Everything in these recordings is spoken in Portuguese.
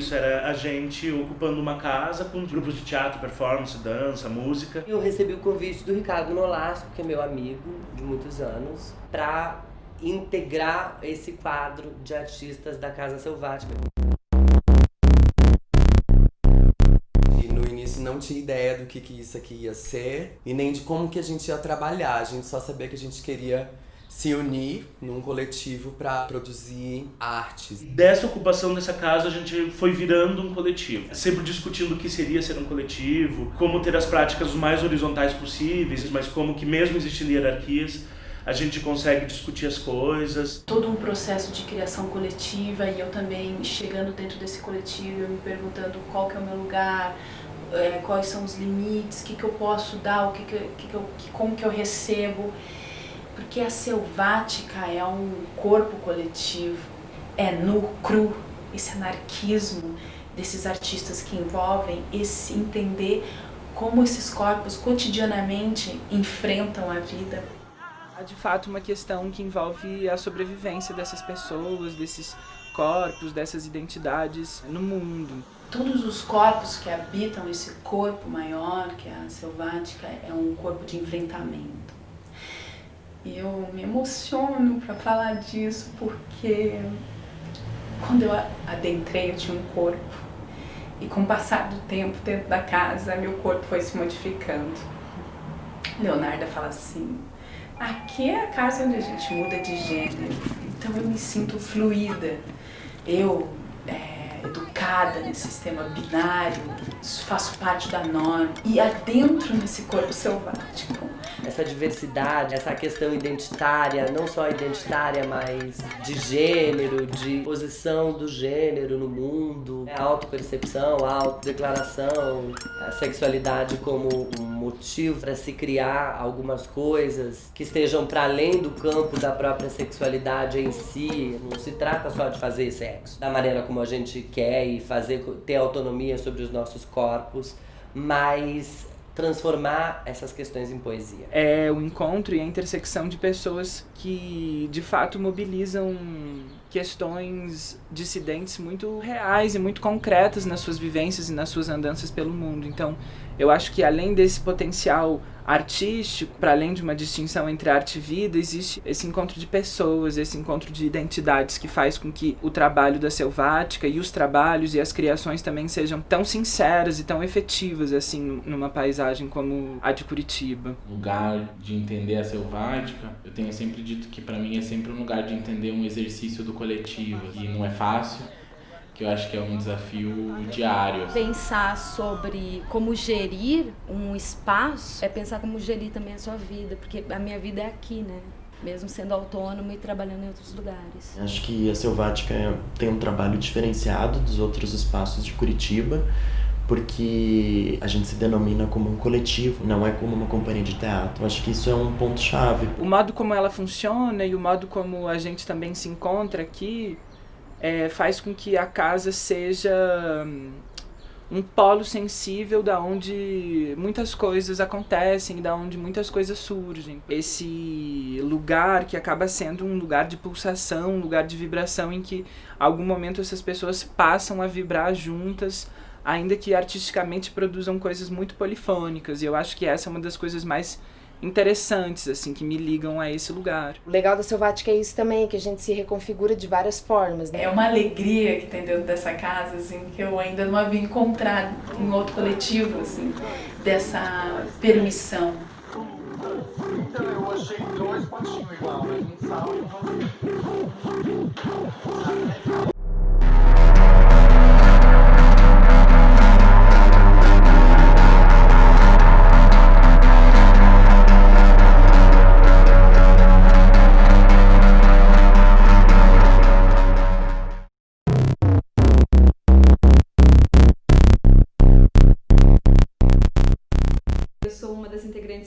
isso, era a gente ocupando uma casa com grupos de teatro, performance, dança, música. Eu recebi o convite do Ricardo Nolasco, que é meu amigo de muitos anos, para integrar esse quadro de artistas da Casa Selvática. No início não tinha ideia do que isso aqui ia ser e nem de como que a gente ia trabalhar. A gente só sabia que a gente queria se unir num coletivo para produzir artes. Dessa ocupação dessa casa a gente foi virando um coletivo, sempre discutindo o que seria ser um coletivo, como ter as práticas os mais horizontais possíveis, mas como que mesmo existindo hierarquias, a gente consegue discutir as coisas. Todo um processo de criação coletiva e eu também chegando dentro desse coletivo, eu me perguntando qual que é o meu lugar, quais são os limites, o que eu posso dar, como que eu recebo. Porque a Selvática é um corpo coletivo, é nu, cru, esse anarquismo desses artistas que envolvem esse entender como esses corpos cotidianamente enfrentam a vida. Há de fato uma questão que envolve a sobrevivência dessas pessoas, desses corpos, dessas identidades no mundo. Todos os corpos que habitam esse corpo maior, que é a Selvática, é um corpo de enfrentamento. E eu me emociono para falar disso porque quando eu adentrei eu tinha um corpo e com o passar do tempo dentro da casa meu corpo foi se modificando. Leonarda fala assim, aqui é a casa onde a gente muda de gênero, então eu me sinto fluida, educada nesse sistema binário, faço parte da norma e adentro nesse corpo selvático. Essa diversidade, essa questão identitária, não só identitária, mas de gênero, de posição do gênero no mundo, a autopercepção, a autodeclaração, a sexualidade como um motivo para se criar algumas coisas que estejam para além do campo da própria sexualidade em si. Não se trata só de fazer sexo da maneira como a gente quer e ter autonomia sobre os nossos corpos, mas transformar essas questões em poesia. É o encontro e a intersecção de pessoas que de fato mobilizam questões dissidentes muito reais e muito concretas nas suas vivências e nas suas andanças pelo mundo. Então, eu acho que além desse potencial artístico, para além de uma distinção entre arte e vida, existe esse encontro de pessoas, esse encontro de identidades que faz com que o trabalho da Selvática e os trabalhos e as criações também sejam tão sinceras e tão efetivas assim numa paisagem como a de Curitiba. Lugar de entender a Selvática, eu tenho sempre dito que para mim é sempre um lugar de entender um exercício do coletivo, e não é fácil, que eu acho que é um desafio diário. Pensar sobre como gerir um espaço é pensar como gerir também a sua vida, porque a minha vida é aqui, né? Mesmo sendo autônomo e trabalhando em outros lugares. Acho que a Selvática tem um trabalho diferenciado dos outros espaços de Curitiba, porque a gente se denomina como um coletivo, não é como uma companhia de teatro. Acho que isso é um ponto-chave. O modo como ela funciona e o modo como a gente também se encontra aqui faz com que a casa seja um polo sensível da onde muitas coisas acontecem, da onde muitas coisas surgem. Esse lugar que acaba sendo um lugar de pulsação, um lugar de vibração em que, a algum momento, essas pessoas passam a vibrar juntas, ainda que artisticamente produzam coisas muito polifônicas. E eu acho que essa é uma das coisas mais interessantes, assim, que me ligam a esse lugar. O legal da Selvática é isso também, que a gente se reconfigura de várias formas, né? É uma alegria que tem dentro dessa casa, assim, que eu ainda não havia encontrado em outro coletivo, assim, dessa permissão. Então eu achei 2 potinhos igual, mas um sal e um vazio.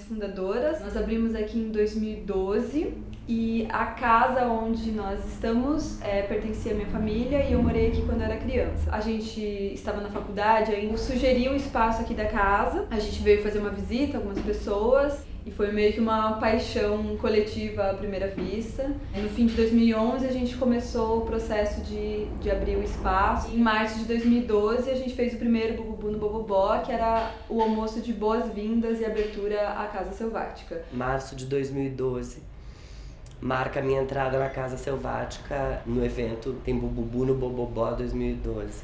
Fundadoras. Nós abrimos aqui em 2012 e a casa onde nós estamos pertencia à minha família e eu morei aqui quando era criança. A gente estava na faculdade, ainda sugeriu o espaço aqui da casa, a gente veio fazer uma visita a algumas pessoas E foi meio que uma paixão coletiva à primeira vista. No fim de 2011 a gente começou o processo de abrir o espaço. Em março de 2012 a gente fez o primeiro Bububu no Bobobó, que era o almoço de boas-vindas e abertura à Casa Selvática. Março de 2012 marca a minha entrada na Casa Selvática no evento Tem Bububu no Bobobó 2012.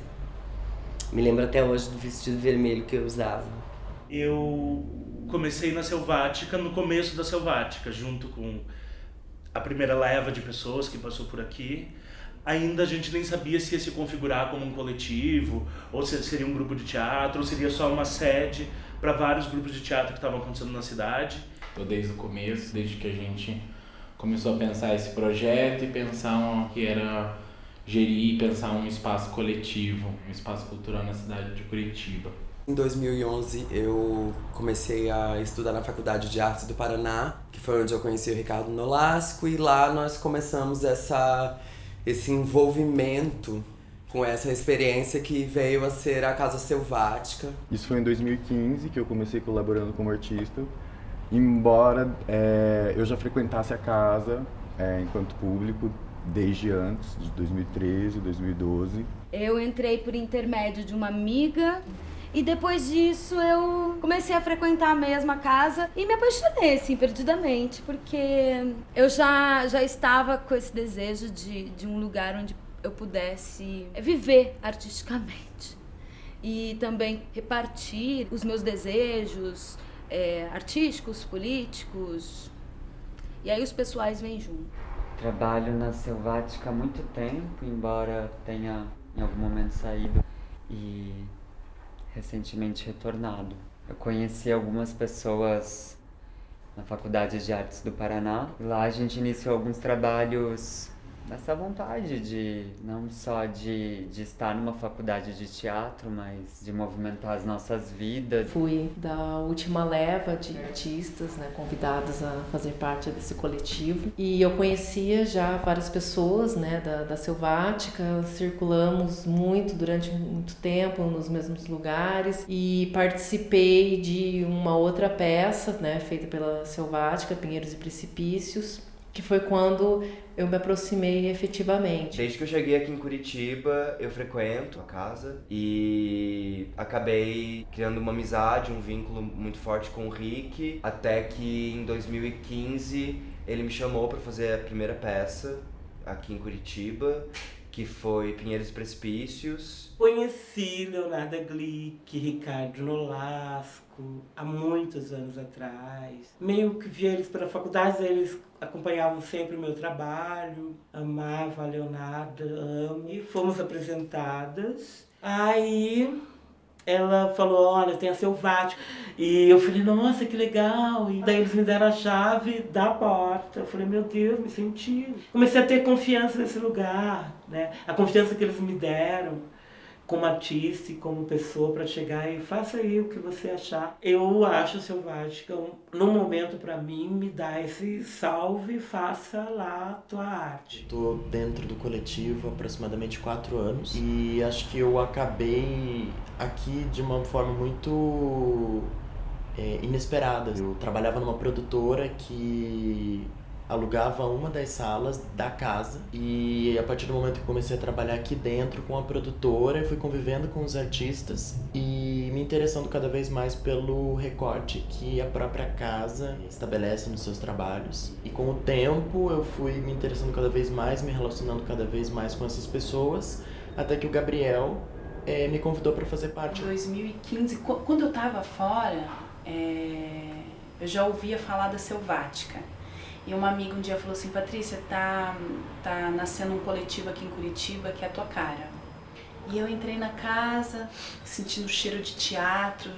Me lembro até hoje do vestido vermelho que eu usava. Eu comecei na Selvática, no começo da Selvática, junto com a primeira leva de pessoas que passou por aqui. Ainda a gente nem sabia se ia se configurar como um coletivo, ou se seria um grupo de teatro, ou seria só uma sede para vários grupos de teatro que estavam acontecendo na cidade. Então, desde o começo, desde que a gente começou a pensar esse projeto e pensar que era gerir e pensar um espaço coletivo, um espaço cultural na cidade de Curitiba. Em 2011 eu comecei a estudar na Faculdade de Artes do Paraná, que foi onde eu conheci o Ricardo Nolasco, e lá nós começamos esse envolvimento com essa experiência que veio a ser a Casa Selvática. Isso foi em 2015 que eu comecei colaborando como artista, embora eu já frequentasse a casa enquanto público desde antes, de 2013, 2012. Eu entrei por intermédio de uma amiga. E depois disso eu comecei a frequentar a mesma casa e me apaixonei, assim, perdidamente, porque eu já estava com esse desejo de um lugar onde eu pudesse viver artisticamente e também repartir os meus desejos artísticos, políticos, e aí os pessoais vêm junto. Trabalho na Selvática há muito tempo, embora tenha em algum momento saído e recentemente retornado. Eu conheci algumas pessoas na Faculdade de Artes do Paraná. Lá a gente iniciou alguns trabalhos nessa vontade de não só de estar numa faculdade de teatro, mas de movimentar as nossas vidas. Fui da última leva de artistas, né, convidados a fazer parte desse coletivo, e eu conhecia já várias pessoas, né, da Selvática. Circulamos muito durante muito tempo nos mesmos lugares e participei de uma outra peça, né, feita pela Selvática, Pinheiros e Precipícios, que foi quando eu me aproximei efetivamente. Desde que eu cheguei aqui em Curitiba, eu frequento a casa e acabei criando uma amizade, um vínculo muito forte com o Rick, até que em 2015 ele me chamou para fazer a primeira peça aqui em Curitiba, que foi Pinheiros e Precipícios. Conheci Leonardo Glick, Ricardo Nolasco, há muitos anos atrás. Meio que vi eles pela faculdade, eles acompanhavam sempre o meu trabalho, amava a Leonardo, amo. E fomos apresentadas. Aí ela falou, olha, tem a Selvática. E eu falei, nossa, que legal. E daí eles me deram a chave da porta. Eu falei, meu Deus, me senti. Comecei a ter confiança nesse lugar, né? A confiança que eles me deram como artista e como pessoa para chegar e faça aí o que você achar. Eu acho a Selvática, no momento para mim, me dá esse salve, faça lá a tua arte. Estou dentro do coletivo há aproximadamente 4 anos e acho que eu acabei aqui de uma forma muito inesperada. Eu trabalhava numa produtora que alugava uma das salas da casa e a partir do momento que comecei a trabalhar aqui dentro com a produtora, eu fui convivendo com os artistas e me interessando cada vez mais pelo recorte que a própria casa estabelece nos seus trabalhos. E com o tempo eu fui me interessando cada vez mais, me relacionando cada vez mais com essas pessoas, até que o Gabriel me convidou para fazer parte. Em 2015, quando eu estava fora, eu já ouvia falar da Selvática. E uma amiga um dia falou assim, Patrícia, tá nascendo um coletivo aqui em Curitiba que é a tua cara. E eu entrei na casa, sentindo o cheiro de teatro,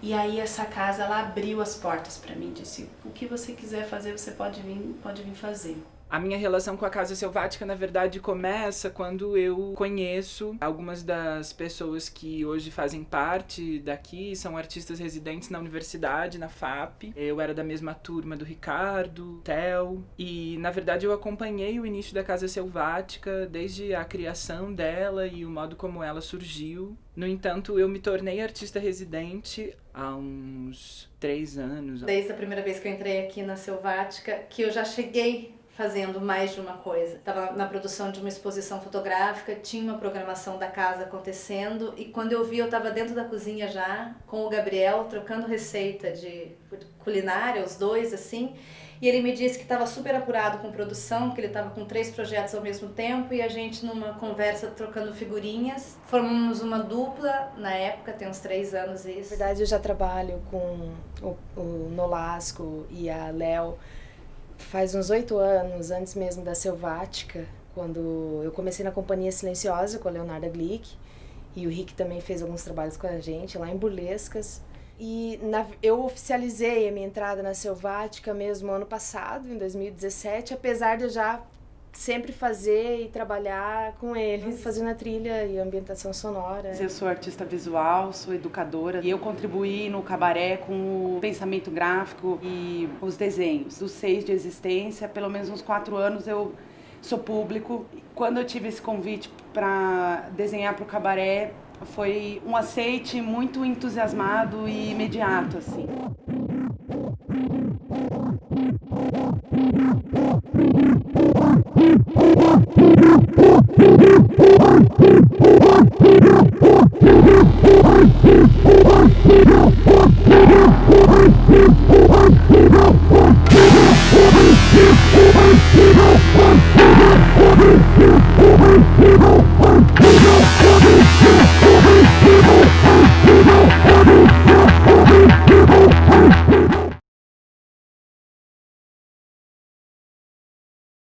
e aí essa casa, ela abriu as portas para mim, disse, o que você quiser fazer, você pode vir fazer. A minha relação com a Casa Selvática, na verdade, começa quando eu conheço algumas das pessoas que hoje fazem parte daqui, são artistas residentes na universidade, na FAP. Eu era da mesma turma do Ricardo, Theo, e na verdade eu acompanhei o início da Casa Selvática desde a criação dela e o modo como ela surgiu. No entanto, eu me tornei artista residente há uns 3 anos. Desde a primeira vez que eu entrei aqui na Selvática, que eu já cheguei fazendo mais de uma coisa. Estava na produção de uma exposição fotográfica, tinha uma programação da casa acontecendo e quando eu vi eu estava dentro da cozinha já com o Gabriel trocando receita de culinária, os dois assim, e ele me disse que estava super apurado com produção, que ele estava com 3 projetos ao mesmo tempo e a gente numa conversa trocando figurinhas, formamos uma dupla na época, tem uns 3 anos isso. Na verdade eu já trabalho com o Nolasco e a Léo faz uns 8 anos, antes mesmo da Selvática, quando eu comecei na Companhia Silenciosa com a Leonarda Glick, e o Rick também fez alguns trabalhos com a gente, lá em Burlescas. E eu oficializei a minha entrada na Selvática mesmo ano passado, em 2017, apesar de eu já sempre fazer e trabalhar com eles, fazendo a trilha e a ambientação sonora. Eu sou artista visual, sou educadora e eu contribuí no cabaré com o pensamento gráfico e os desenhos. Dos 6 de existência, pelo menos uns 4 anos eu sou público. Quando eu tive esse convite para desenhar para o cabaré, foi um aceite muito entusiasmado e imediato, assim.